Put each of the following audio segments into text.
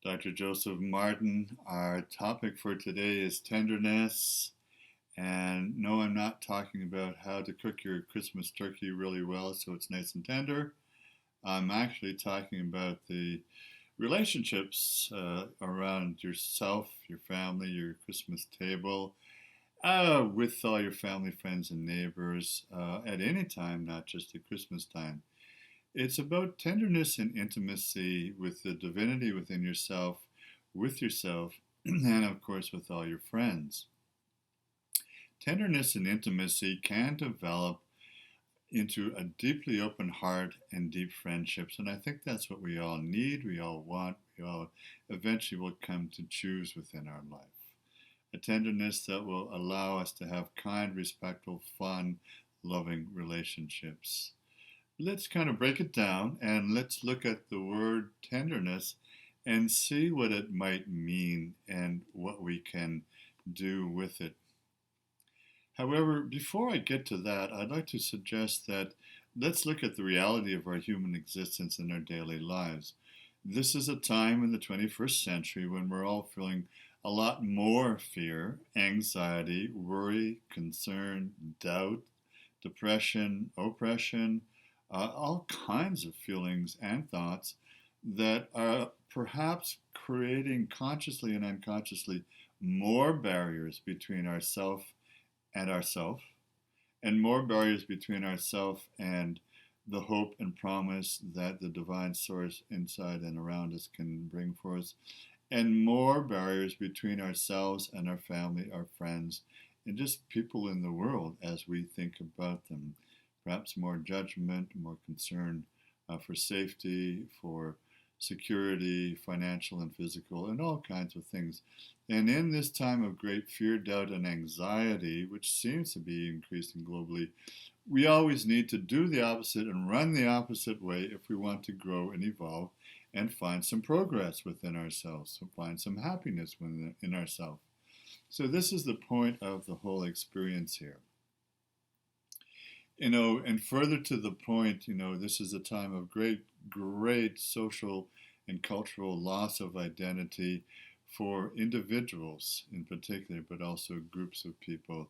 Dr. Joseph Martin. Our topic for today is tenderness. And no, I'm not talking about how to cook your Christmas turkey really well so it's nice and tender. I'm actually talking about the relationships around yourself, your family, your Christmas table, with all your family, friends, and neighbors at any time, not just at Christmas time. It's about tenderness and intimacy with the divinity within yourself, with yourself, and of course with all your friends. Tenderness and intimacy can develop into a deeply open heart and deep friendships, and I think that's what we all need, we all want, we all eventually will come to choose within our life. A tenderness that will allow us to have kind, respectful, fun, loving relationships. Let's kind of break it down and let's look at the word tenderness and see what it might mean and what we can do with it. However, before I get to that, I'd like to suggest that let's look at the reality of our human existence in our daily lives. This is a time in the 21st century when we're all feeling a lot more fear, anxiety, worry, concern, doubt, depression, oppression, all kinds of feelings and thoughts that are perhaps creating consciously and unconsciously more barriers between ourself and ourself, and more barriers between ourself and the hope and promise that the divine source inside and around us can bring for us, and more barriers between ourselves and our family, our friends, and just people in the world as we think about them. Perhaps more judgment, more concern for safety, for security, financial and physical, and all kinds of things. And in this time of great fear, doubt, and anxiety, which seems to be increasing globally, we always need to do the opposite and run the opposite way if we want to grow and evolve and find some progress within ourselves, so find some happiness within ourselves. So this is the point of the whole experience here. And further to the point, this is a time of great social and cultural loss of identity for individuals in particular, but also groups of people.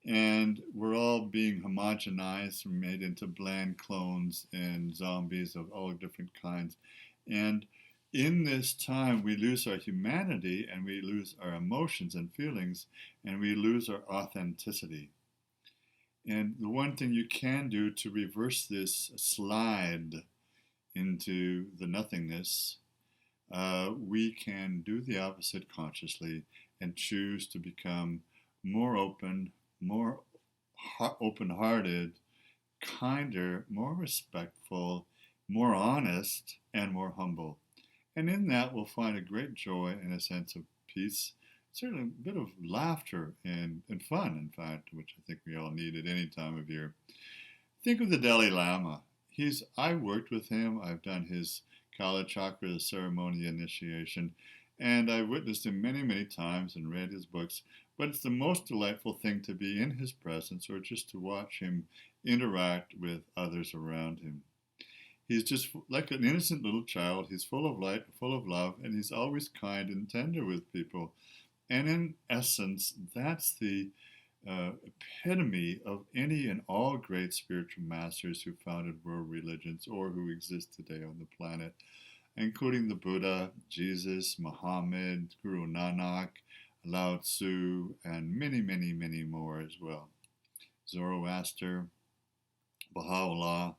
And we're all being homogenized, made into bland clones and zombies of all different kinds. And in this time, we lose our humanity and we lose our emotions and feelings and we lose our authenticity. And the one thing you can do to reverse this slide into the nothingness, we can do the opposite consciously and choose to become more open, more open-hearted, kinder, more respectful, more honest, and more humble. And in that, we'll find a great joy and a sense of peace, certainly a bit of laughter and fun, in fact, which I think we all need at any time of year. Think of the Dalai Lama. I worked with him. I've done his Kala Chakra ceremony initiation, and I've witnessed him many, many times and read his books. But it's the most delightful thing to be in his presence or just to watch him interact with others around him. He's just like an innocent little child. He's full of light, full of love, and he's always kind and tender with people. And in essence, that's the epitome of any and all great spiritual masters who founded world religions or who exist today on the planet, including the Buddha, Jesus, Muhammad, Guru Nanak, Lao Tzu, and many, many, many more as well. Zoroaster, Baha'u'llah.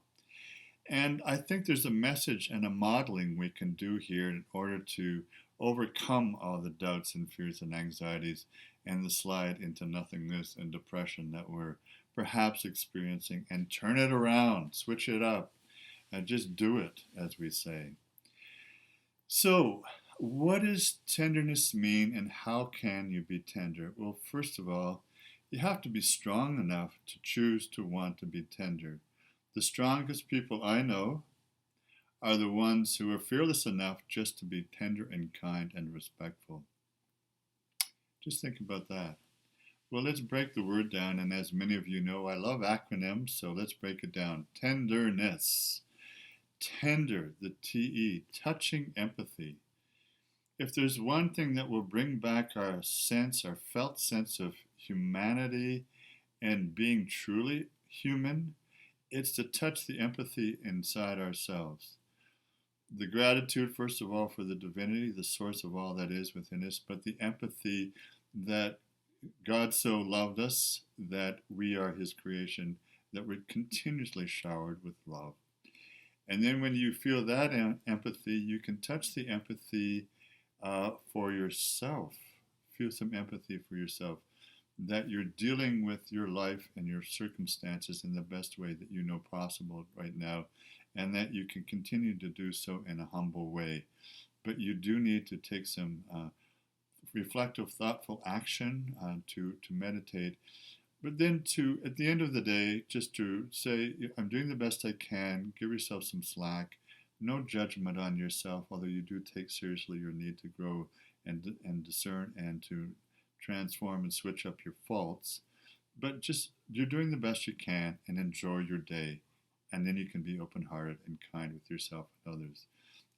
And I think there's a message and a modeling we can do here in order to overcome all the doubts and fears and anxieties and the slide into nothingness and depression that we're perhaps experiencing, and turn it around, switch it up, and just do it, as we say. So, what does tenderness mean and how can you be tender? Well, first of all, you have to be strong enough to choose to want to be tender. The strongest people I know are the ones who are fearless enough just to be tender and kind and respectful. Just think about that. Well, let's break the word down, and as many of you know, I love acronyms, so let's break it down. Tenderness. Tender, the T-E, touching empathy. if there's one thing that will bring back our felt sense of humanity and being truly human, it's to touch the empathy inside ourselves. The gratitude, first of all, for the divinity, the source of all that is within us, but the empathy that God so loved us that we are His creation, that we're continuously showered with love. And then when you feel that empathy, you can touch the empathy for yourself. Feel some empathy for yourself, that you're dealing with your life and your circumstances in the best way that you know possible right now, and that you can continue to do so in a humble way. But you do need to take some reflective, thoughtful action to meditate. But then at the end of the day, just to say, I'm doing the best I can, give yourself some slack, no judgment on yourself, although you do take seriously your need to grow and discern and to transform and switch up your faults. But just, you're doing the best you can and enjoy your day. And then you can be open-hearted and kind with yourself and others.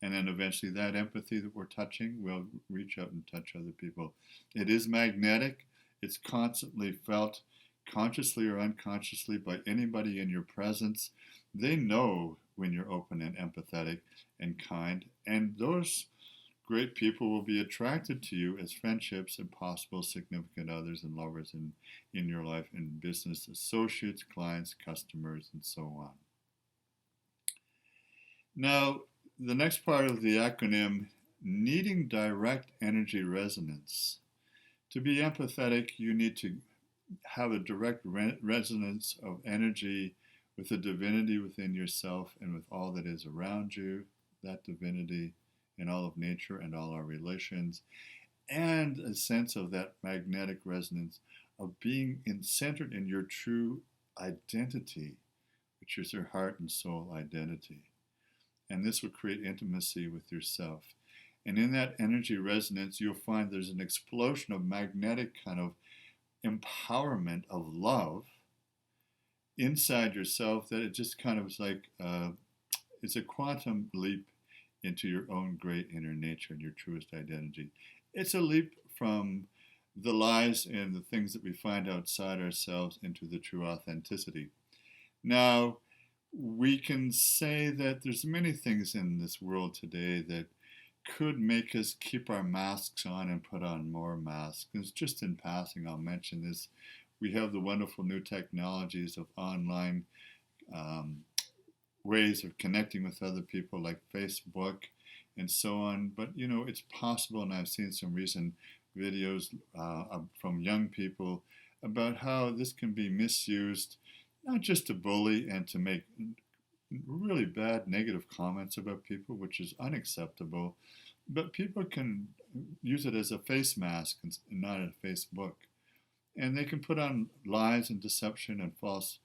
And then eventually that empathy that we're touching will reach out and touch other people. It is magnetic. It's constantly felt, consciously or unconsciously, by anybody in your presence. They know when you're open and empathetic and kind. And those great people will be attracted to you as friendships and possible significant others and lovers in your life, in business associates, clients, customers, and so on. Now, the next part of the acronym, needing direct energy resonance. To be empathetic, you need to have a direct resonance of energy with the divinity within yourself and with all that is around you, that divinity in all of nature and all our relations, and a sense of that magnetic resonance of being centered in your true identity, which is your heart and soul identity. And this will create intimacy with yourself. And in that energy resonance, you'll find there's an explosion of magnetic kind of empowerment of love inside yourself, that it just kind of is like, it's a quantum leap into your own great inner nature and your truest identity. It's a leap from the lies and the things that we find outside ourselves into the true authenticity. Now, we can say that there's many things in this world today that could make us keep our masks on and put on more masks. And just in passing, I'll mention this. We have the wonderful new technologies of online ways of connecting with other people like Facebook and so on. But, you know, it's possible, and I've seen some recent videos from young people about how this can be misused, not just to bully and to make really bad negative comments about people, which is unacceptable, but people can use it as a face mask and not a Facebook. And they can put on lies and deception and false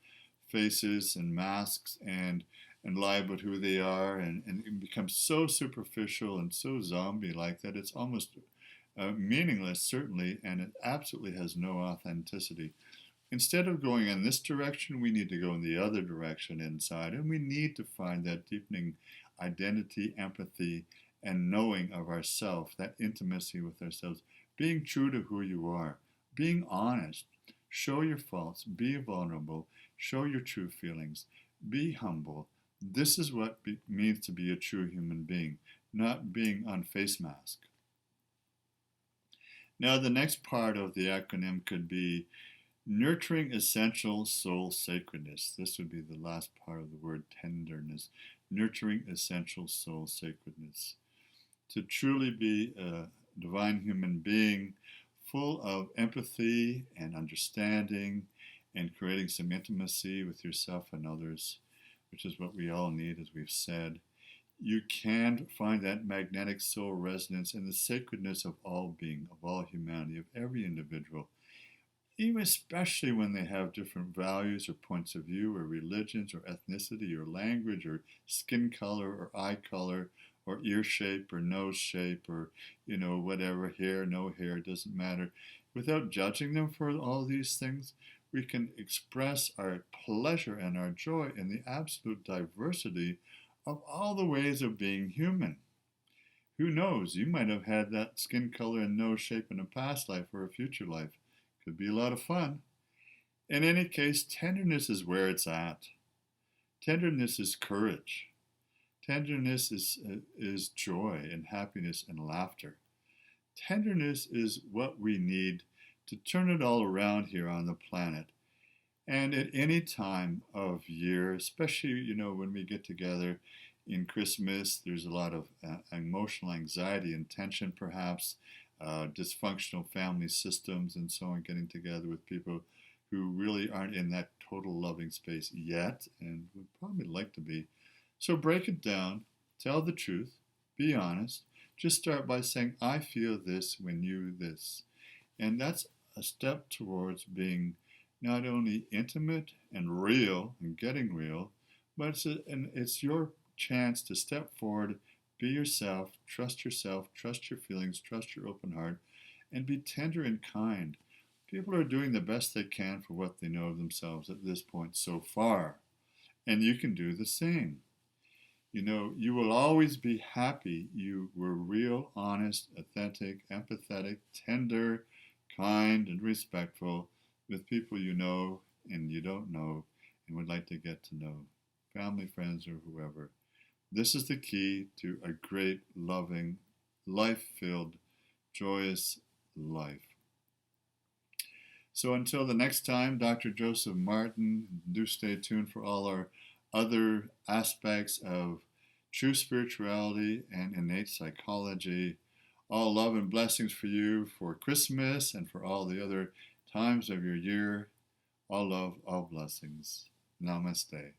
faces and masks and lie about who they are, and it becomes so superficial and so zombie-like that it's almost meaningless, certainly, and it absolutely has no authenticity. Instead of going in this direction, we need to go in the other direction inside, and we need to find that deepening identity, empathy, and knowing of ourself, that intimacy with ourselves, being true to who you are, being honest, show your faults, be vulnerable, show your true feelings, be humble. This is what means to be a true human being, not being on face mask. Now, the next part of the acronym could be nurturing essential soul sacredness. This would be the last part of the word tenderness. Nurturing essential soul sacredness. To truly be a divine human being full of empathy and understanding and creating some intimacy with yourself and others, which is what we all need, as we've said. You can find that magnetic soul resonance in the sacredness of all being, of all humanity, of every individual, even especially when they have different values or points of view or religions or ethnicity or language or skin color or eye color or ear shape or nose shape or, whatever, hair, no hair, doesn't matter. Without judging them for all these things, we can express our pleasure and our joy in the absolute diversity of all the ways of being human. Who knows? You might have had that skin color and nose shape in a past life or a future life. Could be a lot of fun. In any case, tenderness is where it's at. Tenderness is courage. Tenderness is joy and happiness and laughter. Tenderness is what we need to turn it all around here on the planet. And at any time of year, especially, when we get together in Christmas, there's a lot of emotional anxiety and tension, perhaps, dysfunctional family systems and so on, getting together with people who really aren't in that total loving space yet and would probably like to be. So break it down, tell the truth, be honest. Just start by saying, I feel this when you this. And that's a step towards being not only intimate and real and getting real, but it's your chance to step forward, be yourself, trust your feelings, trust your open heart, and be tender and kind. People are doing the best they can for what they know of themselves at this point so far, and you can do the same. You will always be happy you were real, honest, authentic, empathetic, tender, kind, and respectful with people you know and you don't know and would like to get to know, family, friends, or whoever. This is the key to a great, loving, life-filled, joyous life. So until the next time, Dr. Joseph Martin, do stay tuned for all our other aspects of true spirituality and innate psychology. All love and blessings for you for Christmas and for all the other times of your year. All love, all blessings. Namaste.